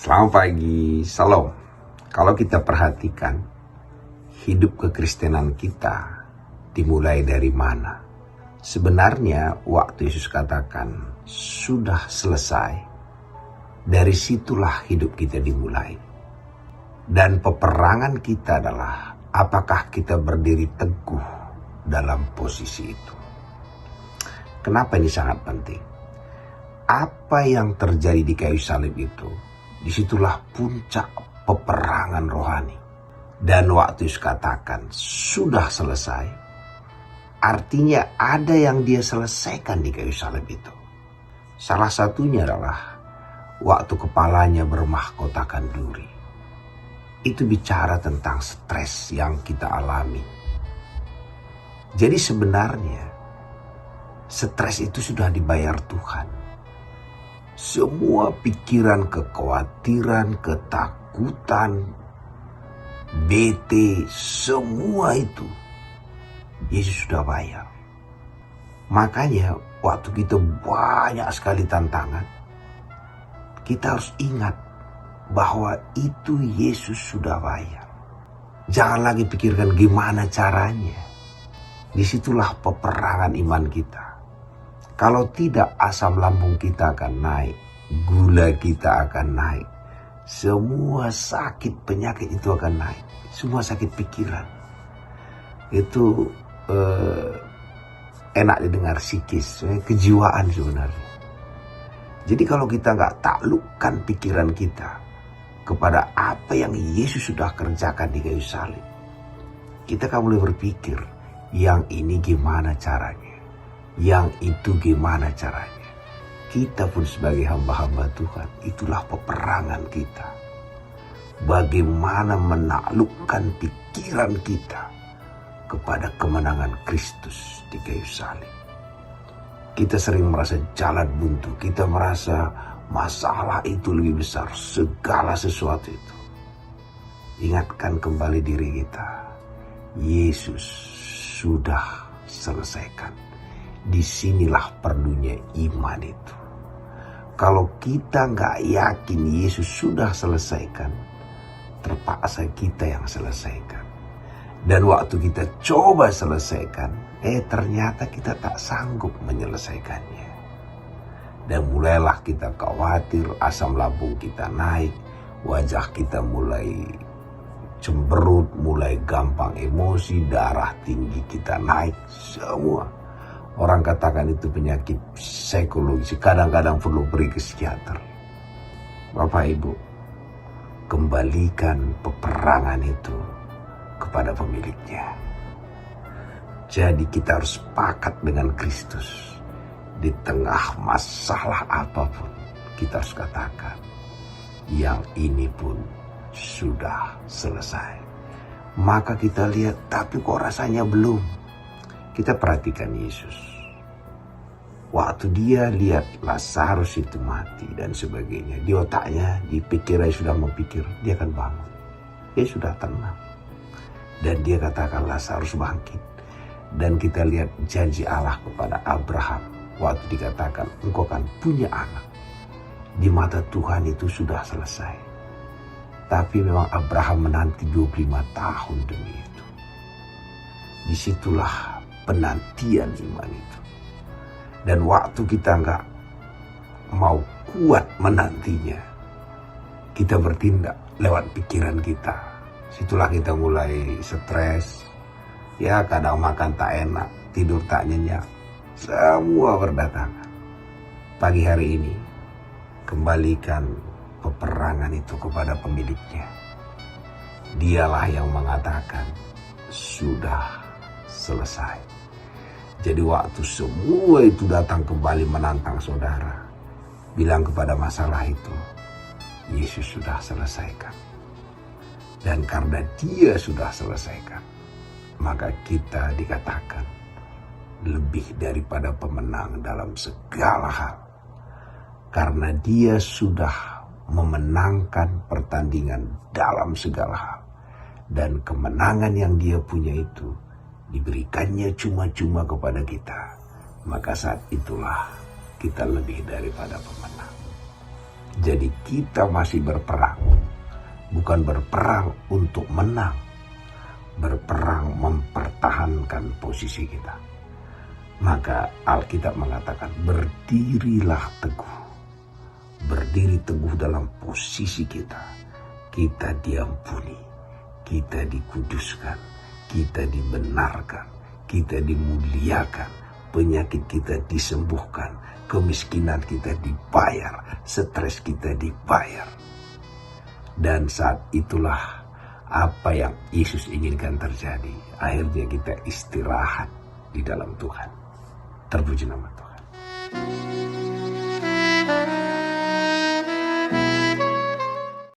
Selamat pagi, salam. Kalau kita perhatikan, hidup kekristenan kita dimulai dari mana? Sebenarnya waktu Yesus katakan, sudah selesai, dari situlah hidup kita dimulai. Dan peperangan kita adalah, apakah kita berdiri teguh dalam posisi itu? Kenapa ini sangat penting? Apa yang terjadi di kayu salib itu, disitulah puncak peperangan rohani. Dan waktu Yesus katakan sudah selesai, artinya ada yang dia selesaikan di kayu salib itu. Salah satunya adalah waktu kepalanya bermahkotakan duri. Itu bicara tentang stres yang kita alami. Jadi sebenarnya stres itu sudah dibayar Tuhan. Semua pikiran, kekhawatiran, ketakutan, bete, semua itu Yesus sudah bayar. Makanya waktu kita banyak sekali tantangan, kita harus ingat bahwa itu Yesus sudah bayar. Jangan lagi pikirkan gimana caranya. Disitulah peperangan iman kita. Kalau tidak, asam lambung kita akan naik, gula kita akan naik, semua sakit penyakit itu akan naik, semua sakit pikiran. Itu enak didengar, psikis, kejiwaan sebenarnya. Jadi kalau kita nggak taklukkan pikiran kita kepada apa yang Yesus sudah kerjakan di kayu salib, kita kan boleh berpikir, yang ini gimana caranya? Yang itu gimana caranya? Kita pun sebagai hamba-hamba Tuhan, itulah peperangan kita. Bagaimana menaklukkan pikiran kita kepada kemenangan Kristus di kayu salib. Kita sering merasa jalan buntu, kita merasa masalah itu lebih besar, segala sesuatu itu. Ingatkan kembali diri kita, Yesus sudah selesaikan. Disinilah perlunya iman itu. Kalau kita nggak yakin Yesus sudah selesaikan, terpaksa kita yang selesaikan. Dan waktu kita coba selesaikan, ternyata kita tak sanggup menyelesaikannya. Dan mulailah kita khawatir, asam lambung kita naik, wajah kita mulai cemberut, mulai gampang emosi, darah tinggi kita naik, semua. Orang katakan itu penyakit psikologis, kadang-kadang perlu pergi ke psikiater. Bapak Ibu, kembalikan peperangan itu kepada pemiliknya. Jadi kita harus sepakat dengan Kristus. Di tengah masalah apapun, kita harus katakan, yang ini pun sudah selesai. Maka kita lihat, tapi kok rasanya belum. Kita perhatikan Yesus. Waktu dia lihat Lazarus itu mati dan sebagainya, di otaknya, di pikirannya sudah memikir, dia akan bangun. Dia sudah tenang. Dan dia katakan Lazarus bangkit. Dan kita lihat janji Allah kepada Abraham. Waktu dikatakan, engkau akan punya anak. Di mata Tuhan itu sudah selesai. Tapi memang Abraham menanti 25 tahun demi itu. Disitulah penantian iman itu. Dan waktu kita nggak mau kuat menantinya, kita bertindak lewat pikiran kita. Situlah kita mulai stres. Ya kadang makan tak enak, tidur tak nyenyak. Semua berdatangan. Pagi hari ini, kembalikan peperangan itu kepada pemiliknya. Dialah yang mengatakan, sudah selesai. Jadi waktu semua itu datang kembali menantang saudara, bilang kepada masalah itu, Yesus sudah selesaikan. Dan karena dia sudah selesaikan, maka kita dikatakan lebih daripada pemenang dalam segala hal. Karena dia sudah memenangkan pertandingan dalam segala hal. Dan kemenangan yang dia punya itu diberikannya cuma-cuma kepada kita. Maka saat itulah kita lebih daripada pemenang. Jadi kita masih berperang, bukan berperang untuk menang, berperang mempertahankan posisi kita. Maka Alkitab mengatakan berdirilah teguh. Berdiri teguh dalam posisi kita. Kita diampuni, kita dikuduskan, kita dibenarkan, kita dimuliakan, penyakit kita disembuhkan, kemiskinan kita dibayar, stres kita dibayar. Dan saat itulah apa yang Yesus inginkan terjadi. Akhirnya kita istirahat di dalam Tuhan. Terpuji nama Tuhan.